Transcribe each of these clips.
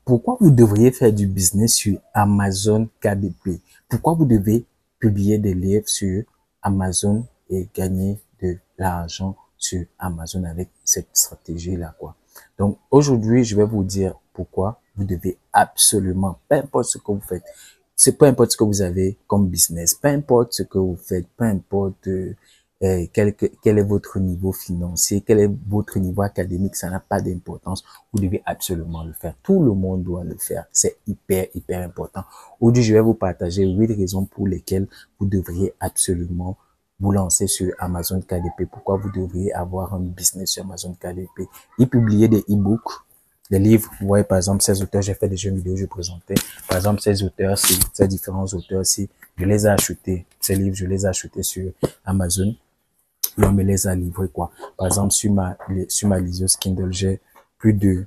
Pourquoi vous devriez faire du business sur Amazon KDP? Pourquoi vous devez publier des livres sur Amazon et gagner de l'argent sur Amazon avec cette stratégie-là, quoi? Donc, aujourd'hui, je vais vous dire pourquoi vous devez absolument, peu importe ce que vous faites, c'est peu importe ce que vous avez comme business, peu importe ce que vous faites, peu importe quel est votre niveau financier, quel est votre niveau académique, ça n'a pas d'importance. Vous devez absolument le faire. Tout le monde doit le faire. C'est hyper important. Aujourd'hui, je vais vous partager 8 raisons pour lesquelles vous devriez absolument vous lancer sur Amazon KDP. Pourquoi vous devriez avoir un business sur Amazon KDP et publier des e-books, des livres. Vous voyez, par exemple, ces auteurs, j'ai fait des jeux vidéo, je présentais. Par exemple, ces auteurs-ci, ces différents auteurs-ci, je les ai achetés. Ces livres, je les ai achetés sur Amazon et on me les a livrés, quoi. Par exemple, sur ma liseuse Kindle, j'ai plus de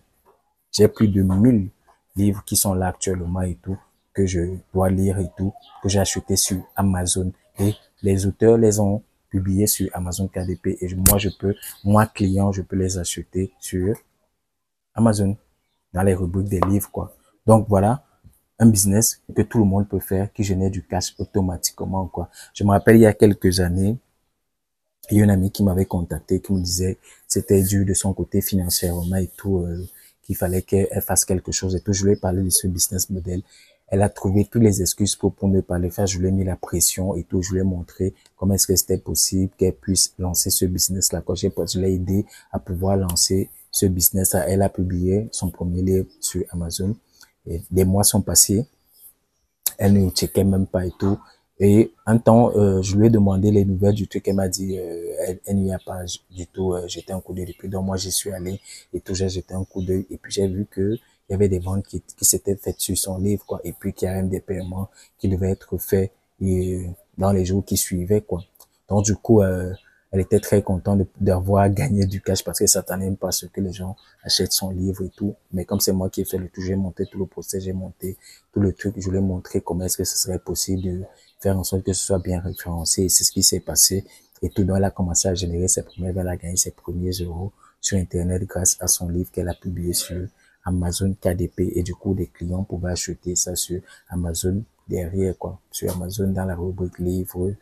1000 livres qui sont là actuellement et tout, que je dois lire et tout, que j'ai acheté sur Amazon. Et les auteurs les ont publiés sur Amazon KDP et moi, client, je peux les acheter sur Amazon, dans les rubriques des livres, quoi. Donc, voilà un business que tout le monde peut faire, qui génère du cash automatiquement, quoi. Je me rappelle, il y a quelques années, il y a une amie qui m'avait contacté, qui me disait c'était dur de son côté financièrement et tout, qu'il fallait qu'elle fasse quelque chose et tout. Je lui ai parlé de ce business model. Elle a trouvé toutes les excuses pour ne pas le faire. Je lui ai mis la pression et tout. Je lui ai montré comment est-ce que c'était possible qu'elle puisse lancer ce business-là. Quand je l'ai aidé à pouvoir lancer ce business-là, elle a publié son premier livre sur Amazon. Et des mois sont passés. Elle ne checkait même pas et tout. Et un temps, je lui ai demandé les nouvelles du truc. Elle m'a dit, elle n'y a pas du tout jeté un coup d'œil depuis. Donc moi, j'y suis allé et tout, j'ai jeté un coup d'œil. Et puis j'ai vu que il y avait des ventes qui s'étaient faites sur son livre, quoi. Et puis qu'il y a même des paiements qui devaient être faits dans les jours qui suivaient, quoi. Donc du coup, elle était très contente d'avoir gagné du cash parce que ça s'attendait même pas à ce que les gens achètent son livre et tout. Mais comme c'est moi qui ai fait le tout, j'ai monté tout le procès, j'ai monté tout le truc. Je lui ai montré comment est-ce que ce serait possible de faire en sorte que ce soit bien référencé. Et c'est ce qui s'est passé. Et tout, donc elle a commencé à générer ses premiers, elle a gagné ses premiers euros sur Internet grâce à son livre qu'elle a publié sur Amazon KDP. Et du coup, les clients pouvaient acheter ça sur Amazon derrière, quoi. Sur Amazon dans la rubrique livres,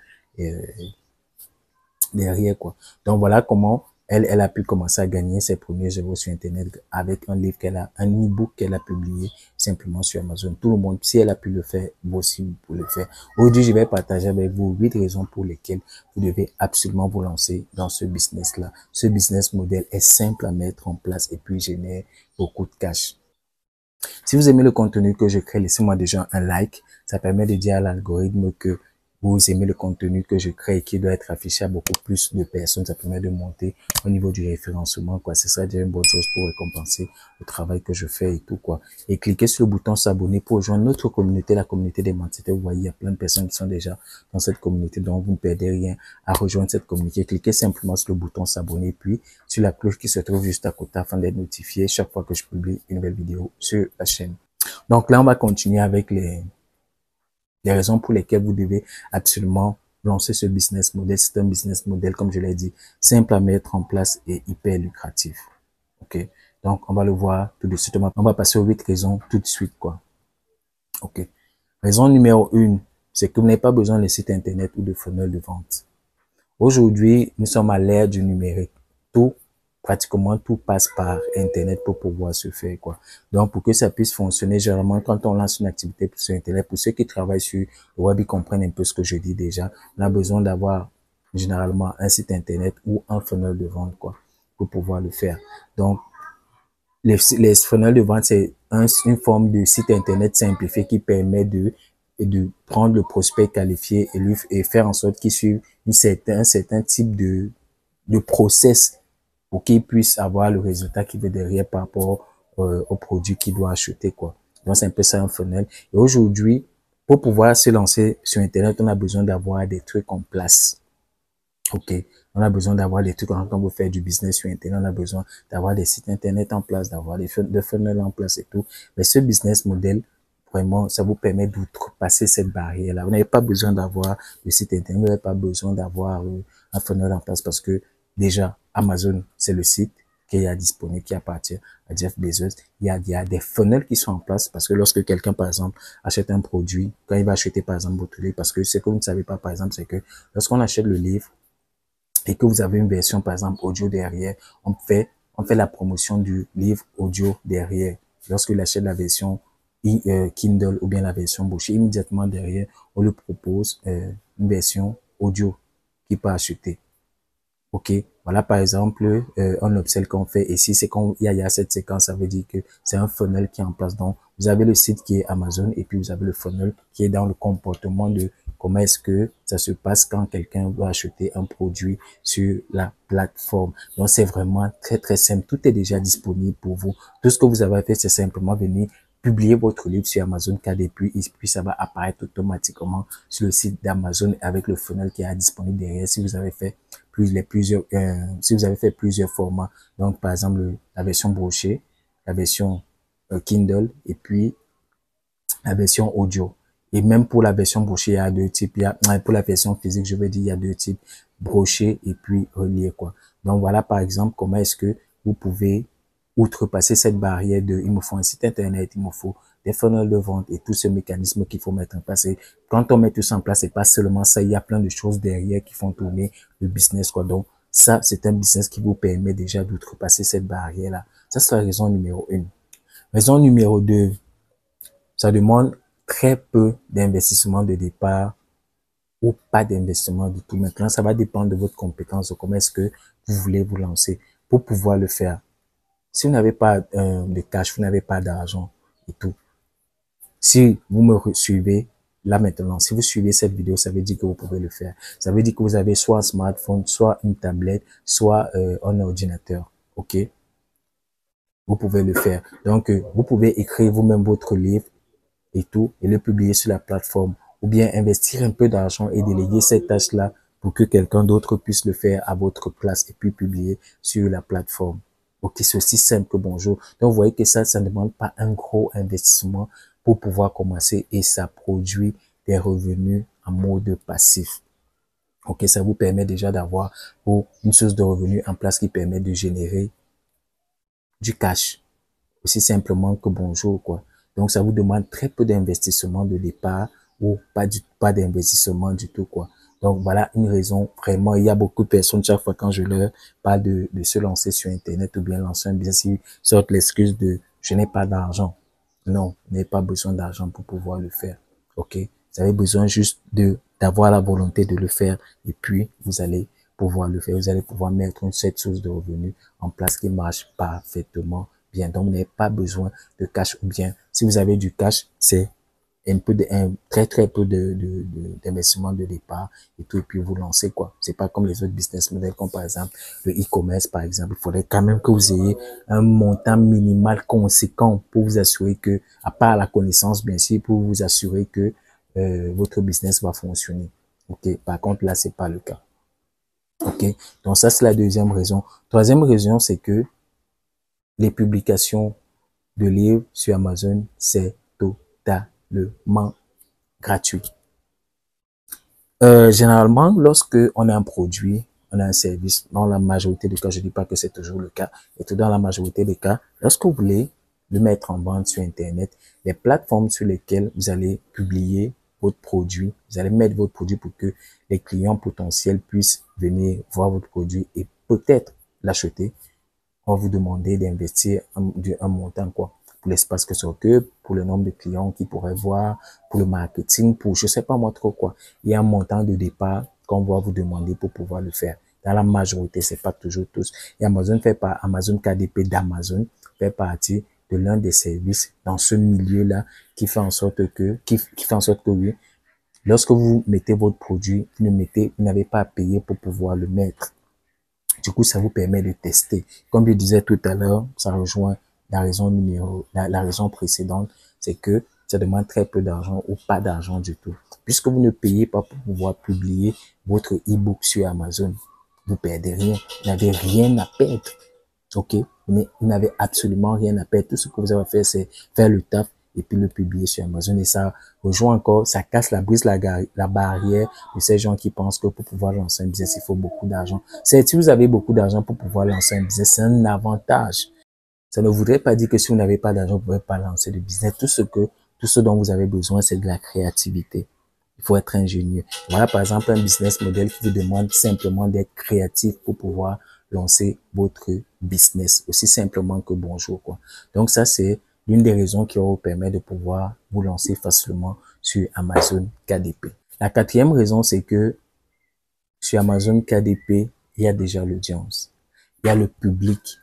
derrière, quoi. Donc voilà comment elle a pu commencer à gagner ses premiers euros sur Internet avec un livre un e-book qu'elle a publié simplement sur Amazon. Tout le monde, si elle a pu le faire, vous aussi, vous pouvez le faire. Aujourd'hui, je vais partager avec vous 8 raisons pour lesquelles vous devez absolument vous lancer dans ce business-là. Ce business model est simple à mettre en place et puis génère beaucoup de cash. Si vous aimez le contenu que je crée, laissez-moi déjà un like. Ça permet de dire à l'algorithme que vous aimez le contenu que je crée et qui doit être affiché à beaucoup plus de personnes. Ça permet de monter au niveau du référencement, quoi. Ce serait déjà une bonne chose pour récompenser le travail que je fais et tout, quoi. Et cliquez sur le bouton s'abonner pour rejoindre notre communauté, la communauté des marketeurs. Vous voyez, il y a plein de personnes qui sont déjà dans cette communauté, donc vous ne perdez rien à rejoindre cette communauté. Cliquez simplement sur le bouton s'abonner, puis sur la cloche qui se trouve juste à côté afin d'être notifié chaque fois que je publie une nouvelle vidéo sur la chaîne. Donc là, on va continuer avec les raisons pour lesquelles vous devez absolument lancer ce business model. C'est un business model, comme je l'ai dit, simple à mettre en place et hyper lucratif. OK? Donc, on va le voir tout de suite. On va passer aux 8 raisons tout de suite, quoi. OK? Raison numéro 1, c'est que vous n'avez pas besoin de site internet ou de funnel de vente. Aujourd'hui, nous sommes à l'ère du numérique. Pratiquement tout passe par Internet pour pouvoir se faire, quoi. Donc, pour que ça puisse fonctionner, généralement, quand on lance une activité sur Internet, pour ceux qui travaillent sur le web, ils comprennent un peu ce que je dis déjà. On a besoin d'avoir généralement un site Internet ou un funnel de vente, quoi, pour pouvoir le faire. Donc, les funnels de vente, c'est une forme de site Internet simplifié qui permet de prendre le prospect qualifié et faire en sorte qu'il suive un certain type de process pour qu'il puisse avoir le résultat qui veut derrière par rapport au produit qu'il doit acheter, quoi. Donc, c'est un peu ça un funnel. Et aujourd'hui, pour pouvoir se lancer sur Internet, on a besoin d'avoir des trucs en place. OK. On a besoin d'avoir des trucs quand on veut faire du business sur Internet. On a besoin d'avoir des sites Internet en place, d'avoir des funnels en place et tout. Mais ce business model, vraiment, ça vous permet d'outrepasser cette barrière-là. Vous n'avez pas besoin d'avoir de site Internet. Vous n'avez pas besoin d'avoir un funnel en place parce que déjà, Amazon, c'est le site. qui est disponible, qui appartient à Jeff Bezos. Il y a des funnels qui sont en place parce que lorsque quelqu'un, par exemple, achète un produit, quand il va acheter, par exemple, votre livre, parce que ce que vous ne savez pas, par exemple, c'est que lorsqu'on achète le livre et que vous avez une version, par exemple, audio derrière, on fait la promotion du livre audio derrière. Lorsqu'il achète la version Kindle ou bien la version Boucher, immédiatement derrière, on lui propose une version audio qu'il peut acheter. Ok, voilà par exemple un upsell qu'on fait ici, c'est quand il y a cette séquence, ça veut dire que c'est un funnel qui est en place. Donc, vous avez le site qui est Amazon et puis vous avez le funnel qui est dans le comportement de comment est-ce que ça se passe quand quelqu'un va acheter un produit sur la plateforme. Donc, c'est vraiment très, très simple. Tout est déjà disponible pour vous. Tout ce que vous avez à faire, c'est simplement venir publier votre livre sur Amazon KDP et puis ça va apparaître automatiquement sur le site d'Amazon avec le funnel qui est disponible derrière si vous avez fait si vous avez fait plusieurs formats. Donc, par exemple, la version brochée, la version Kindle et puis la version audio. Et même pour la version brochée, il y a deux types. Pour la version physique, je veux dire, il y a deux types, broché et puis relié, quoi. Donc, voilà, par exemple, comment est-ce que vous pouvez outrepasser cette barrière de, il me faut un site internet, il me faut des funnels de vente et tout ce mécanisme qu'il faut mettre en place. Et quand on met tout ça en place, c'est pas seulement ça, il y a plein de choses derrière qui font tourner le business, quoi. Donc, ça, c'est un business qui vous permet déjà d'outrepasser cette barrière-là. Ça, c'est la raison numéro 1. Raison numéro 2, ça demande très peu d'investissement de départ ou pas d'investissement du tout. Maintenant, ça va dépendre de votre compétence, de comment est-ce que vous voulez vous lancer pour pouvoir le faire. Si vous n'avez pas de cash, vous n'avez pas d'argent et tout. Si vous me suivez là maintenant, si vous suivez cette vidéo, ça veut dire que vous pouvez le faire. Ça veut dire que vous avez soit un smartphone, soit une tablette, soit un ordinateur. OK? Vous pouvez le faire. Donc, vous pouvez écrire vous-même votre livre et tout, et le publier sur la plateforme, ou bien investir un peu d'argent et déléguer cette tâche-là pour que quelqu'un d'autre puisse le faire à votre place et puis publier sur la plateforme. Ok, c'est aussi simple que bonjour. Donc, vous voyez que ça ne demande pas un gros investissement pour pouvoir commencer et ça produit des revenus en mode passif. Ok, ça vous permet déjà d'avoir une source de revenus en place qui permet de générer du cash. Aussi simplement que bonjour, quoi. Donc, ça vous demande très peu d'investissement de départ ou pas d'investissement du tout, quoi. Donc, voilà une raison. Vraiment, il y a beaucoup de personnes, chaque fois quand je leur parle de se lancer sur Internet ou bien lancer un business, ils sortent l'excuse de je n'ai pas d'argent. Non, vous n'avez pas besoin d'argent pour pouvoir le faire. OK? Vous avez besoin juste d'avoir la volonté de le faire et puis vous allez pouvoir le faire. Vous allez pouvoir mettre cette source de revenus en place qui marche parfaitement bien. Donc, vous n'avez pas besoin de cash ou bien si vous avez du cash, c'est un très très peu d'investissement de départ et tout, et puis vous lancez, quoi. C'est pas comme les autres business models comme par exemple le e-commerce, par exemple. Il faudrait quand même que vous ayez un montant minimal conséquent pour vous assurer que, à part la connaissance bien sûr, pour vous assurer que votre business va fonctionner. Ok. Par contre là, c'est pas le cas. Ok. Donc ça, c'est la deuxième raison. Troisième raison, c'est que les publications de livres sur Amazon, c'est totalement gratuit. Généralement, lorsque on a un produit, on a un service, dans la majorité des cas, je dis pas que c'est toujours le cas, et tout dans la majorité des cas, lorsque vous voulez le mettre en vente sur Internet, les plateformes sur lesquelles vous allez publier votre produit, vous allez mettre votre produit pour que les clients potentiels puissent venir voir votre produit et peut-être l'acheter, on va vous demander d'investir un montant, quoi, pour l'espace que ça occupe, pour le nombre de clients qui pourraient voir, pour le marketing, pour je sais pas moi trop quoi. Il y a un montant de départ qu'on va vous demander pour pouvoir le faire. Dans la majorité, c'est pas toujours tous. Et Amazon KDP d'Amazon fait partie de l'un des services dans ce milieu-là qui fait en sorte que, qui fait en sorte que oui, lorsque vous mettez votre produit, vous n'avez pas à payer pour pouvoir le mettre. Du coup, ça vous permet de tester. Comme je disais tout à l'heure, ça rejoint la raison précédente, c'est que ça demande très peu d'argent ou pas d'argent du tout. Puisque vous ne payez pas pour pouvoir publier votre e-book sur Amazon, vous perdez rien. Vous n'avez rien à perdre. OK? Vous n'avez absolument rien à perdre. Tout ce que vous avez à faire, c'est faire le taf et puis le publier sur Amazon. Et ça rejoint encore, ça casse la barrière de ces gens qui pensent que pour pouvoir lancer un business, il faut beaucoup d'argent. C'est si vous avez beaucoup d'argent pour pouvoir lancer un business, c'est un avantage. Ça ne voudrait pas dire que si vous n'avez pas d'argent, vous ne pouvez pas lancer de business. Tout ce dont vous avez besoin, c'est de la créativité. Il faut être ingénieux. Voilà, par exemple, un business model qui vous demande simplement d'être créatif pour pouvoir lancer votre business. Aussi simplement que bonjour, quoi. Donc, ça, c'est l'une des raisons qui vous permet de pouvoir vous lancer facilement sur Amazon KDP. La quatrième raison, c'est que sur Amazon KDP, il y a déjà l'audience. Il y a le public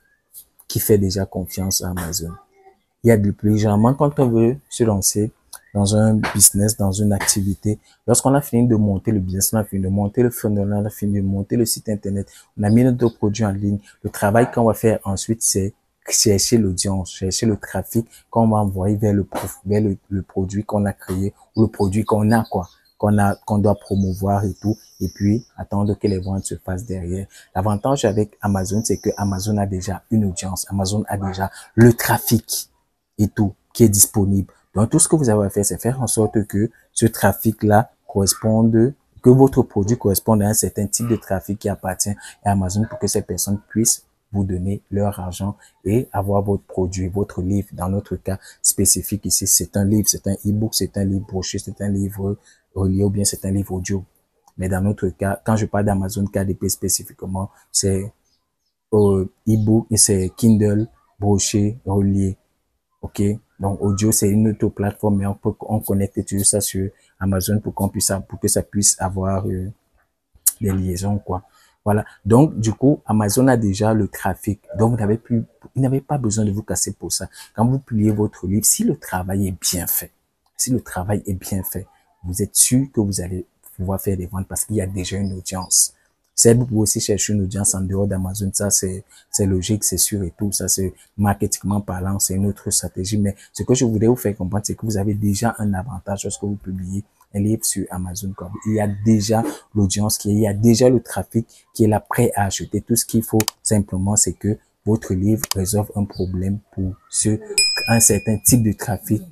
qui fait déjà confiance à Amazon. Il y a du plus. Généralement, quand on veut se lancer dans un business, dans une activité, lorsqu'on a fini de monter le business, on a fini de monter le funnel, on a fini de monter le site internet, on a mis notre produit en ligne, le travail qu'on va faire ensuite, c'est chercher l'audience, chercher le trafic qu'on va envoyer vers le produit qu'on a créé ou le produit qu'on a, quoi, qu'on doit promouvoir et tout, et puis attendre que les ventes se fassent derrière. L'avantage avec Amazon, c'est que Amazon a déjà une audience, Amazon a déjà le trafic et tout qui est disponible. Donc, tout ce que vous avez à faire, c'est faire en sorte que ce trafic-là corresponde, que votre produit corresponde à un certain type de trafic qui appartient à Amazon pour que ces personnes puissent vous donner leur argent et avoir votre produit, votre livre. Dans notre cas spécifique ici, c'est un livre, c'est un e-book, c'est un livre broché, c'est un livre relié ou bien c'est un livre audio. Mais dans notre cas, quand je parle d'Amazon KDP spécifiquement, c'est e-book et c'est Kindle, broché, relié. OK? Donc, audio, c'est une autre plateforme, mais on connecte tout ça sur Amazon pour pour que ça puisse avoir des liaisons, quoi. Voilà. Donc, du coup, Amazon a déjà le trafic. Donc, vous n'avez pas besoin de vous casser pour ça. Quand vous publiez votre livre, si le travail est bien fait, vous êtes sûr que vous allez pouvoir faire des ventes parce qu'il y a déjà une audience. Vous pouvez aussi chercher une audience en dehors d'Amazon. Ça, c'est logique, c'est sûr et tout. Ça, c'est marketingment parlant, c'est une autre stratégie. Mais ce que je voudrais vous faire comprendre, c'est que vous avez déjà un avantage lorsque vous publiez un livre sur Amazon. Il y a déjà l'audience il y a déjà le trafic qui est là prêt à acheter. Tout ce qu'il faut simplement, c'est que votre livre résolve un problème pour un certain type de trafic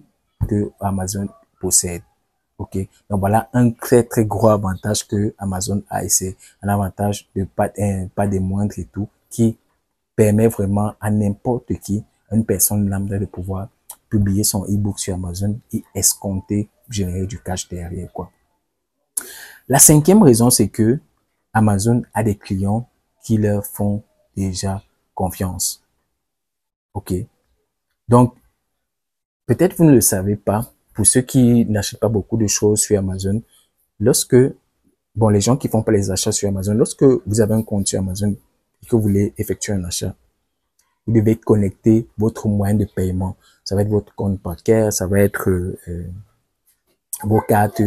que Amazon possède. OK. Donc voilà un très très gros avantage que Amazon a, et c'est un avantage de pas des moindres et tout, qui permet vraiment à n'importe qui, une personne lambda, de pouvoir publier son e-book sur Amazon et escompter, générer du cash derrière, quoi. La cinquième raison, c'est que Amazon a des clients qui leur font déjà confiance. OK. Donc, peut-être vous ne le savez pas, pour ceux qui n'achètent pas beaucoup de choses sur Amazon, les gens qui font pas les achats sur Amazon, lorsque vous avez un compte sur Amazon et que vous voulez effectuer un achat, vous devez connecter votre moyen de paiement. Ça va être votre compte bancaire, ça va être vos cartes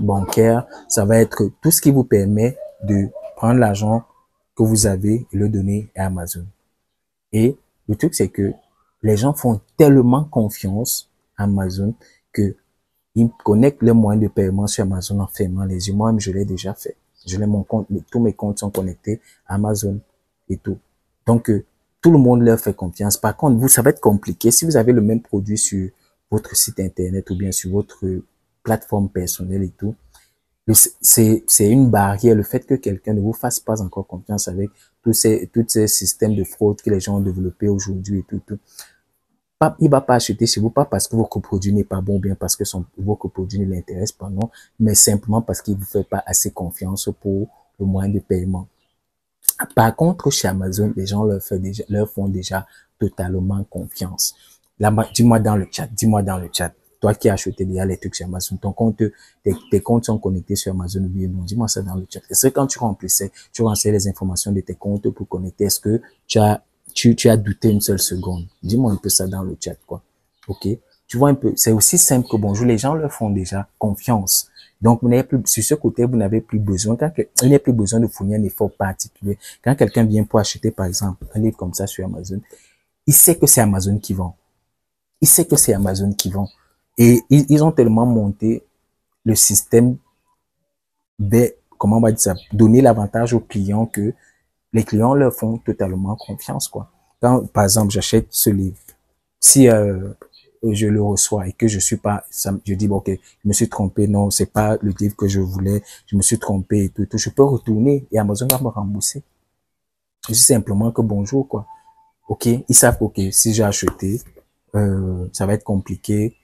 bancaires, ça va être tout ce qui vous permet de prendre l'argent que vous avez et le donner à Amazon. Et le truc, c'est que les gens font tellement confiance à Amazon que ils connectent les moyens de paiement sur Amazon en fermant les yeux. Moi-même, je l'ai déjà fait. Je l'ai mon compte, tous mes comptes sont connectés à Amazon et tout. Donc, tout le monde leur fait confiance. Par contre, vous, ça va être compliqué. Si vous avez le même produit sur votre site internet ou bien sur votre plateforme personnelle et tout, c'est une barrière. Le fait que quelqu'un ne vous fasse pas encore confiance avec tous ces systèmes de fraude que les gens ont développés aujourd'hui et tout. Il va pas acheter chez vous, pas parce que votre produit n'est pas bon, bien parce que votre produit ne l'intéresse pas, non, mais simplement parce qu'il vous fait pas assez confiance pour le moyen de paiement. Par contre, chez Amazon, les gens leur font déjà totalement confiance. Là, dis-moi dans le chat, toi qui as acheté déjà les trucs sur Amazon, tes comptes sont connectés sur Amazon, oui ou non? Dis-moi ça dans le chat. Est-ce que quand tu remplissais les informations de tes comptes pour connecter, est-ce que tu as douté une seule seconde? Dis-moi un peu ça dans le chat, quoi. OK? Tu vois un peu, c'est aussi simple que bonjour, les gens leur font déjà confiance. Donc, sur ce côté, vous n'avez plus besoin, il n'y a plus besoin de fournir un effort particulier. Quand quelqu'un vient pour acheter, par exemple, un livre comme ça sur Amazon, il sait que c'est Amazon qui vend. Et ils ont tellement monté le système comment on va dire ça, donner l'avantage aux clients que les clients leur font totalement confiance, quoi. Quand, par exemple, j'achète ce livre, si je le reçois et que je suis pas, je dis, bon, ok, je me suis trompé, non, c'est pas le livre que je voulais, je me suis trompé et tout, je peux retourner et Amazon va me rembourser. Je dis simplement que bonjour, quoi. Ok, ils savent que, ok, si j'ai acheté, ça va être compliqué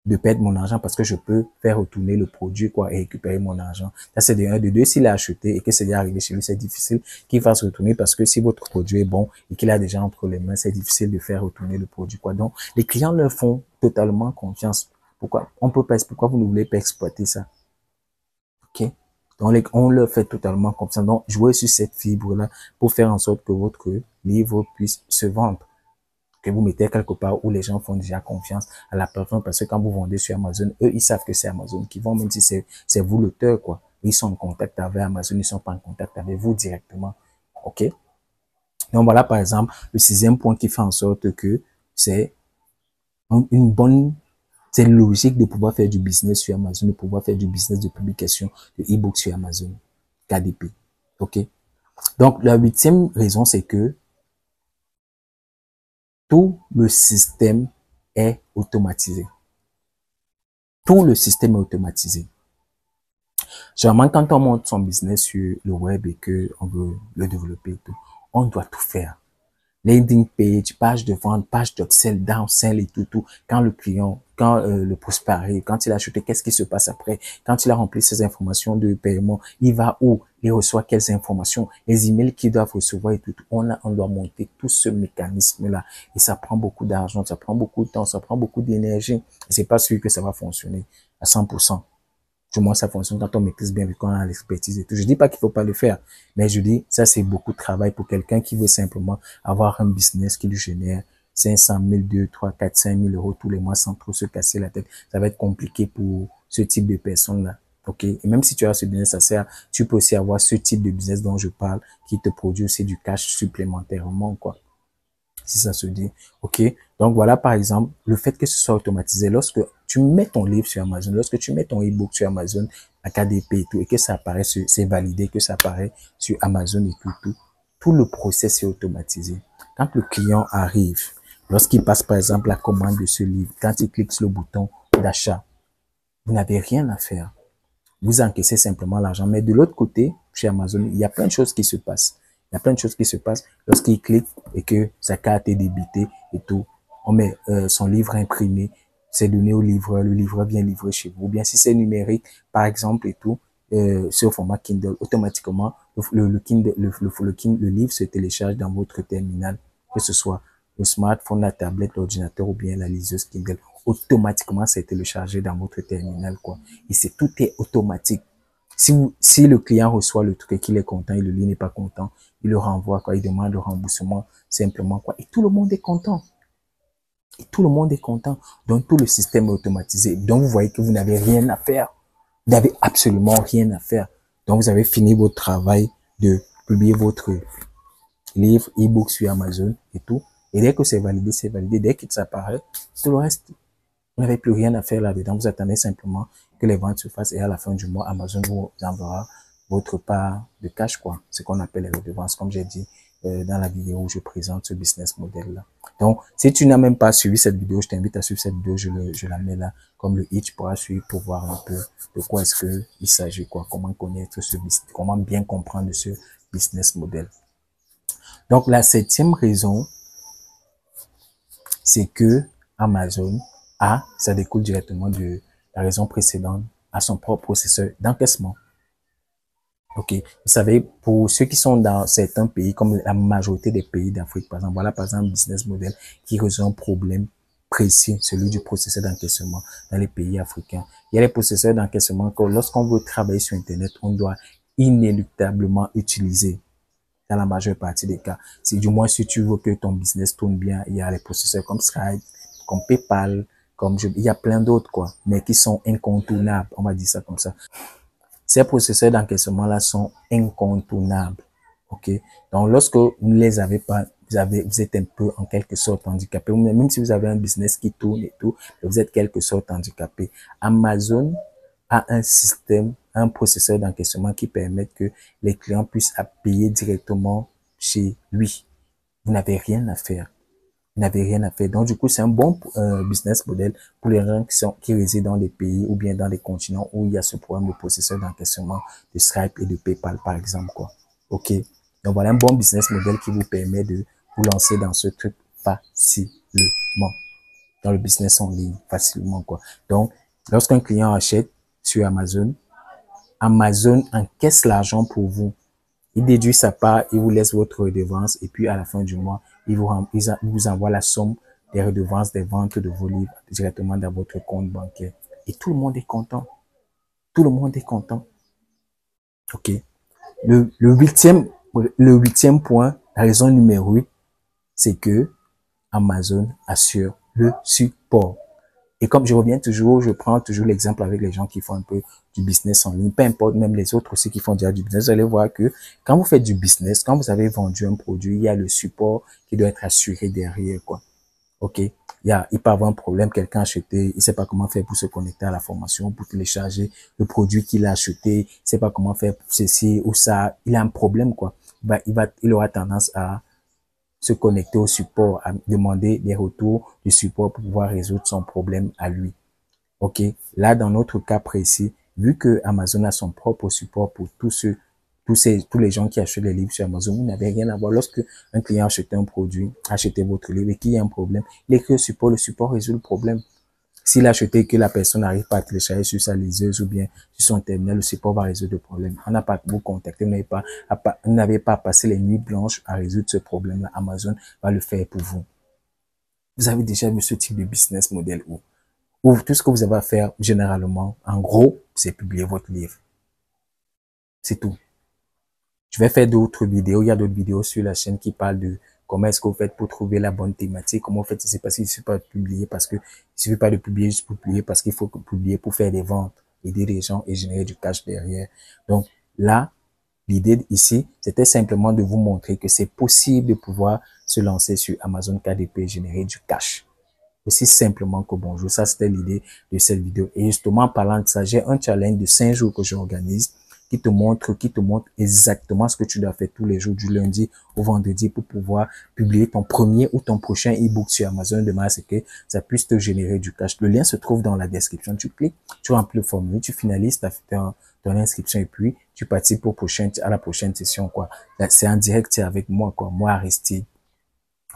de perdre mon argent parce que je peux faire retourner le produit, quoi, et récupérer mon argent. Ça, c'est de un. De deux, s'il a acheté et que c'est déjà arrivé chez lui, c'est difficile qu'il fasse retourner parce que si votre produit est bon et qu'il a déjà entre les mains, c'est difficile de faire retourner le produit, quoi. Donc, les clients leur font totalement confiance. Pourquoi? On peut pas, pourquoi vous ne voulez pas exploiter ça? Ok? Donc, on leur fait totalement confiance. Donc, jouez sur cette fibre-là pour faire en sorte que votre livre puisse se vendre, que vous mettez quelque part où les gens font déjà confiance à la plateforme parce que quand vous vendez sur Amazon, eux, ils savent que c'est Amazon qui vend, même si c'est vous l'auteur, quoi. Ils sont en contact avec Amazon, ils sont pas en contact avec vous directement. OK? Donc voilà, par exemple, le sixième point qui fait en sorte que c'est une bonne, c'est logique de pouvoir faire du business sur Amazon, de pouvoir faire du business de publication de e-book sur Amazon, KDP. OK? Donc la huitième raison, c'est que tout le système est automatisé. Tout le système est automatisé. Généralement, quand on monte son business sur le web et que on veut le développer et tout, on doit tout faire. Landing page, page de vente, page d'upsell, downsell et tout. Quand le client, quand le prospect arrive, quand il a acheté, qu'est-ce qui se passe après? Quand il a rempli ses informations de paiement, il va où? Il reçoit quelles informations? Les emails qu'il doit recevoir et tout. On doit monter tout ce mécanisme-là. Et ça prend beaucoup d'argent, ça prend beaucoup de temps, ça prend beaucoup d'énergie. C'est pas sûr que ça va fonctionner à 100%. Du moins, ça fonctionne quand on maîtrise bien, vu qu'on a l'expertise et tout. Je dis pas qu'il faut pas le faire, mais je dis, ça, c'est beaucoup de travail pour quelqu'un qui veut simplement avoir un business qui lui génère 500 000, 2, 3, 4, 5 000 euros tous les mois sans trop se casser la tête. Ça va être compliqué pour ce type de personnes-là. OK? Et même si tu as ce business, ça sert, tu peux aussi avoir ce type de business dont je parle qui te produit aussi du cash supplémentairement, quoi, si ça se dit. OK? Donc voilà, par exemple, le fait que ce soit automatisé, lorsque tu mets ton livre sur Amazon, lorsque tu mets ton e-book sur Amazon, à KDP et tout, et que ça apparaît, c'est validé, que ça apparaît sur Amazon et tout le process est automatisé. Quand le client arrive, lorsqu'il passe par exemple la commande de ce livre, quand il clique sur le bouton d'achat, vous n'avez rien à faire. Vous encaissez simplement l'argent. Mais de l'autre côté, chez Amazon, il y a plein de choses qui se passent. Il y a plein de choses qui se passent lorsqu'il clique et que sa carte est débitée et tout. On met son livre imprimé, c'est donné au livreur, le livreur vient livrer chez vous. Ou bien si c'est numérique, par exemple, et tout, sur format Kindle, automatiquement, le livre se télécharge dans votre terminal, que ce soit le smartphone, la tablette, l'ordinateur ou bien la liseuse Kindle. Automatiquement, c'est téléchargé dans votre terminal, quoi. Et tout est automatique. Si le client reçoit le truc et qu'il est content et le lit n'est pas content, il le renvoie, quoi. Il demande le remboursement, simplement, quoi. Et tout le monde est content. Et tout le monde est content. Donc, tout le système est automatisé. Donc, vous voyez que vous n'avez rien à faire. Vous n'avez absolument rien à faire. Donc, vous avez fini votre travail de publier votre livre, e-book sur Amazon et tout. Et dès que c'est validé, c'est validé. Dès qu'il s'apparaît, tout le reste, vous n'avez plus rien à faire là-dedans. Vous attendez simplement que les ventes se fassent et à la fin du mois, Amazon vous enverra votre part de cash, quoi. Ce qu'on appelle les redevances, comme j'ai dit dans la vidéo où je présente ce business model-là. Donc, si tu n'as même pas suivi cette vidéo, je t'invite à suivre cette vidéo. Je la mets là comme le hitch pour suivre, pour voir un peu de quoi est-ce que il s'agit, quoi. Comment connaître ce business, comment bien comprendre ce business model. Donc, la septième raison, c'est que Amazon ça découle directement de la raison précédente, à son propre processeur d'encaissement. OK. Vous savez, pour ceux qui sont dans certains pays, comme la majorité des pays d'Afrique, par exemple, voilà, par exemple, un business model qui résout un problème précis, celui du processeur d'encaissement dans les pays africains. Il y a les processeurs d'encaissement que lorsqu'on veut travailler sur Internet, on doit inéluctablement utiliser dans la majeure partie des cas. C'est du moins si tu veux que ton business tourne bien, il y a les processeurs comme Stripe, comme PayPal, il y a plein d'autres, quoi, mais qui sont incontournables. On va dire ça comme ça. Ces processeurs d'encaissement-là sont incontournables. OK? Donc, lorsque vous ne les avez pas, vous êtes un peu en quelque sorte handicapé. Même si vous avez un business qui tourne et tout, vous êtes quelque sorte handicapé. Amazon a un système, un processeur d'encaissement qui permet que les clients puissent payer directement chez lui. Vous n'avez rien à faire. Vous n'avez rien à faire. Donc, du coup, c'est un bon business model pour les gens qui résident dans les pays ou bien dans les continents où il y a ce problème de processeur d'encaissement de Stripe et de PayPal, par exemple, quoi. OK. Donc, voilà un bon business model qui vous permet de vous lancer dans ce truc facilement, dans le business en ligne, facilement, quoi. Donc, lorsqu'un client achète sur Amazon, Amazon encaisse l'argent pour vous. Il déduit sa part, il vous laisse votre redevance et puis à la fin du mois, il vous envoie la somme des redevances des ventes de vos livres directement dans votre compte bancaire. Et tout le monde est content. Tout le monde est content. OK. Le huitième point, la raison numéro 8, c'est que Amazon assure le support. Et comme je reviens toujours, je prends toujours l'exemple avec les gens qui font un peu du business en ligne, peu importe, même les autres aussi qui font déjà du business, vous allez voir que quand vous faites du business, quand vous avez vendu un produit, il y a le support qui doit être assuré derrière, quoi. OK? Il peut avoir un problème, quelqu'un a acheté, il sait pas comment faire pour se connecter à la formation, pour télécharger le produit qu'il a acheté, il sait pas comment faire pour ceci ou ça, il a un problème, quoi. Il aura tendance à se connecter au support, à demander des retours du support pour pouvoir résoudre son problème à lui. OK? Là, dans notre cas précis, vu que Amazon a son propre support pour tous les gens qui achètent les livres sur Amazon, vous n'avez rien à voir. Lorsque un client achète un produit, achète votre livre et qu'il y a un problème, il écrit au support, le support résout le problème. S'il a acheté et que la personne n'arrive pas à télécharger sur sa liseuse ou bien sur son terminal, le support va résoudre le problème. On n'a pas à vous contacter, vous n'avez pas à passer les nuits blanches à résoudre ce problème-là. Amazon va le faire pour vous. Vous avez déjà vu ce type de business model où tout ce que vous avez à faire, généralement, en gros, c'est publier votre livre. C'est tout. Je vais faire d'autres vidéos. Il y a d'autres vidéos sur la chaîne qui parlent de comment est-ce que vous faites pour trouver la bonne thématique, comment vous faites, c'est parce qu'il ne suffit pas de publier parce que, il suffit pas de publier juste pour publier parce qu'il faut publier pour faire des ventes, aider les gens et générer du cash derrière. Donc, là, l'idée ici, c'était simplement de vous montrer que c'est possible de pouvoir se lancer sur Amazon KDP et générer du cash. Aussi simplement que bonjour. Ça, c'était l'idée de cette vidéo. Et justement, en parlant de ça, j'ai un challenge de 5 jours que j'organise qui te montre exactement ce que tu dois faire tous les jours du lundi au vendredi pour pouvoir publier ton premier ou ton prochain ebook sur Amazon de manière que ça puisse te générer du cash. Le lien se trouve dans la description. Tu cliques, tu remplis le formulaire, tu finalises ton inscription et puis tu participes à la prochaine session, quoi. C'est en direct, c'est avec moi, quoi. Moi, Aristide.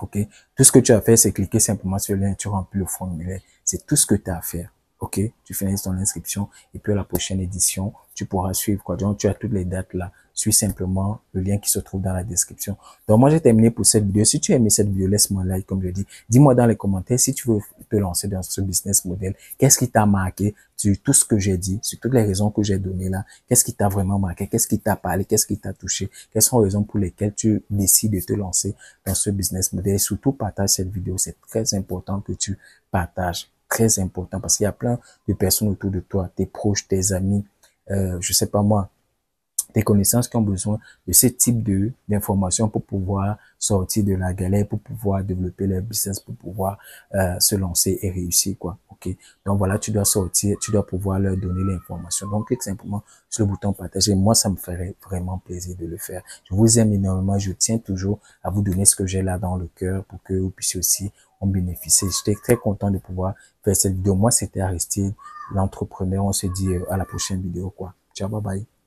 OK? Tout ce que tu as à faire, c'est cliquer simplement sur le lien, tu remplis le formulaire. C'est tout ce que tu as à faire. OK? Tu finalises ton inscription et puis à la prochaine édition, tu pourras suivre quoi. Donc, tu as toutes les dates là. Suis simplement le lien qui se trouve dans la description. Donc, moi, j'ai terminé pour cette vidéo. Si tu as aimé cette vidéo, laisse-moi un like, comme je dis. Dis-moi dans les commentaires si tu veux te lancer dans ce business model. Qu'est-ce qui t'a marqué sur tout ce que j'ai dit, sur toutes les raisons que j'ai données là? Qu'est-ce qui t'a vraiment marqué? Qu'est-ce qui t'a parlé? Qu'est-ce qui t'a touché? Quelles sont les raisons pour lesquelles tu décides de te lancer dans ce business model? Et surtout, partage cette vidéo. C'est très important que tu partages. Très important parce qu'il y a plein de personnes autour de toi, tes proches, tes amis, je sais pas moi, tes connaissances qui ont besoin de ce type d'informations pour pouvoir sortir de la galère, pour pouvoir développer leur business, pour pouvoir se lancer et réussir, quoi. OK? Donc voilà, tu dois sortir, tu dois pouvoir leur donner l'information. Donc clique simplement sur le bouton partager. Moi, ça me ferait vraiment plaisir de le faire. Je vous aime énormément. Je tiens toujours à vous donner ce que j'ai là dans le cœur pour que vous puissiez aussi en bénéficier. J'étais très content de pouvoir faire cette vidéo. Moi, c'était Aristide, l'entrepreneur. On se dit à la prochaine vidéo, quoi. Ciao, bye bye.